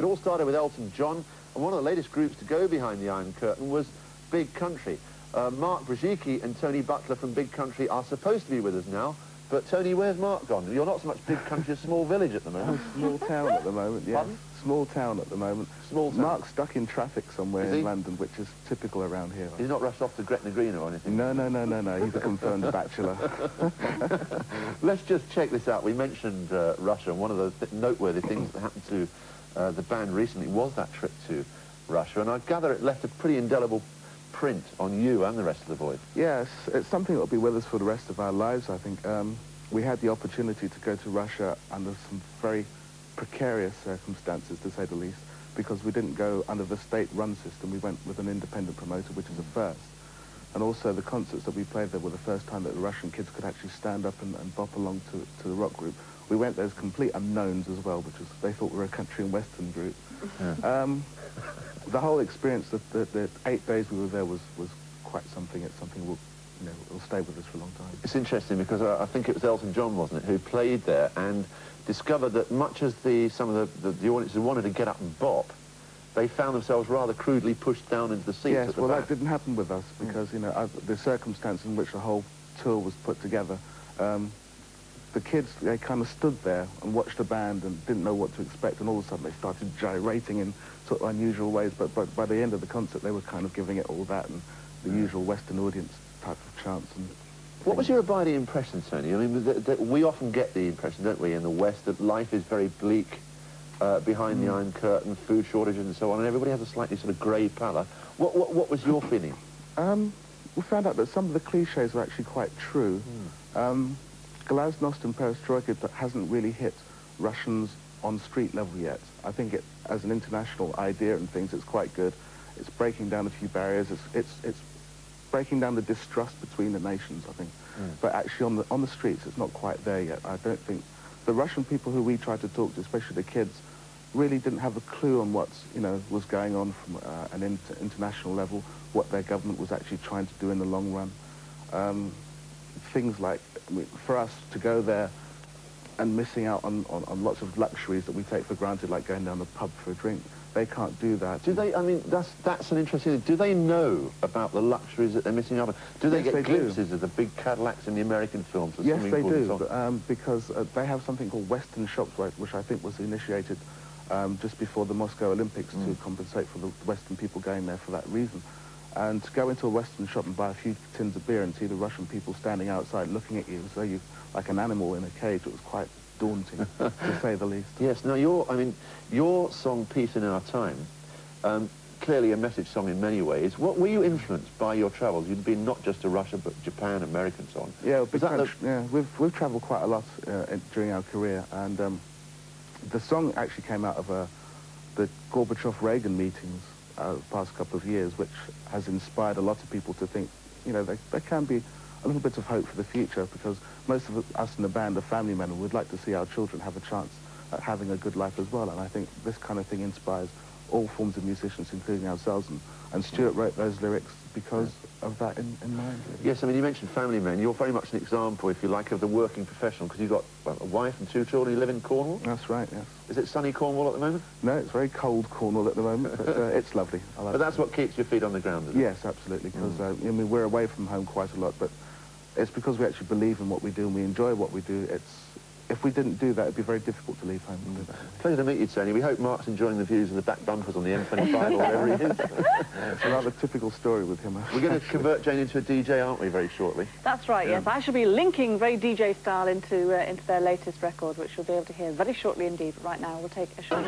It all started with Elton John, and one of the latest groups to go behind the Iron Curtain was Big Country. Mark Brzezicki and Tony Butler from Big Country are supposed to be with us now, but Tony, where's Mark gone? You're not so much Big Country as Small Village at the moment. Small town at the moment, yeah. Pardon? Small town at the moment. Small town. Mark's stuck in traffic somewhere in London, which is typical around here. He's not rushed off to Gretna Green or anything? No. He's a confirmed bachelor. Let's just check this out. We mentioned Russia, and one of the noteworthy things that happened to the band recently was that trip to Russia, and I gather it left a pretty indelible print on you and the rest of the voyage. Yes, it's something that will be with us for the rest of our lives, I think. We had the opportunity to go to Russia under some very precarious circumstances, to say the least, because we didn't go under the state-run system. We went with an independent promoter, which is a first. And also the concerts that we played there were the first time that the Russian kids could actually stand up and bop along to the rock group. We went there as complete unknowns as well, because they thought we were a country and western group. Yeah. The whole experience, the 8 days we were there was quite something. It's something will stay with us for a long time. It's interesting because I think it was Elton John, wasn't it, who played there and discovered that much as some of the audiences wanted to get up and bop, they found themselves rather crudely pushed down into the seats. Yes, well, that didn't happen with us because, the circumstance in which the whole tour was put together, the kids, they kind of stood there and watched the band and didn't know what to expect, and all of a sudden they started gyrating in sort of unusual ways, but by the end of the concert they were kind of giving it all that and the usual Western audience type of chants. And what was your abiding impression, Tony? I mean, we often get the impression, don't we, in the West, that life is very bleak behind the Iron Curtain, food shortages and so on, and everybody has a slightly sort of grey pallor. What was your feeling? We found out that some of the cliches were actually quite true. Glasnost and perestroika hasn't really hit Russians on street level yet. I think as an international idea and things, it's quite good. It's breaking down a few barriers. It's breaking down the distrust between the nations, I think. But actually on the streets, it's not quite there yet. I don't think the Russian people who we tried to talk to, especially the kids, really didn't have a clue on what was going on from an international level, what their government was actually trying to do in the long run. Things like, for us to go there and missing out on lots of luxuries that we take for granted, like going down the pub for a drink, they can't do that. Do they, I mean, that's an interesting thing. Do they know about the luxuries that they're missing out on? Do they get glimpses of the big Cadillacs in the American films? Yes, they do, because they have something called Western shops, which I think was initiated just before the Moscow Olympics to compensate for the Western people going there for that reason. And to go into a Western shop and buy a few tins of beer and see the Russian people standing outside looking at you as though you're like an animal in a cage, it was quite daunting, to say the least. Yes, now your song, Peace in Our Time, clearly a message song in many ways. What were you influenced by your travels? You'd been not just to Russia, but Japan, America and so on. Yeah, we've travelled quite a lot during our career, and the song actually came out of the Gorbachev-Reagan meetings the past couple of years, which has inspired a lot of people to think, there can be a little bit of hope for the future, because most of us in the band are family men and we'd like to see our children have a chance at having a good life as well. And I think this kind of thing inspires all forms of musicians, including ourselves, and Stuart wrote those lyrics because of that in mind. Really. Yes, I mean, you mentioned family men. You're very much an example, if you like, of the working professional, because you've got a wife and 2 children. You live in Cornwall? That's right, yes. Is it sunny Cornwall at the moment? No, it's very cold Cornwall at the moment, but it's lovely. But that's what keeps your feet on the ground, isn't it? Yes, absolutely, because we're away from home quite a lot, but it's because we actually believe in what we do and we enjoy what we do. If we didn't do that, it'd be very difficult to leave home and do that. Pleasure to meet you, Tony. We hope Mark's enjoying the views of the back bumpers on the M25 or wherever he is. It's a rather typical story with him. We're going to convert Jane into a DJ, aren't we, very shortly? That's right, yes. I shall be linking very DJ style into their latest record, which you'll be able to hear very shortly indeed. But right now, we'll take a short...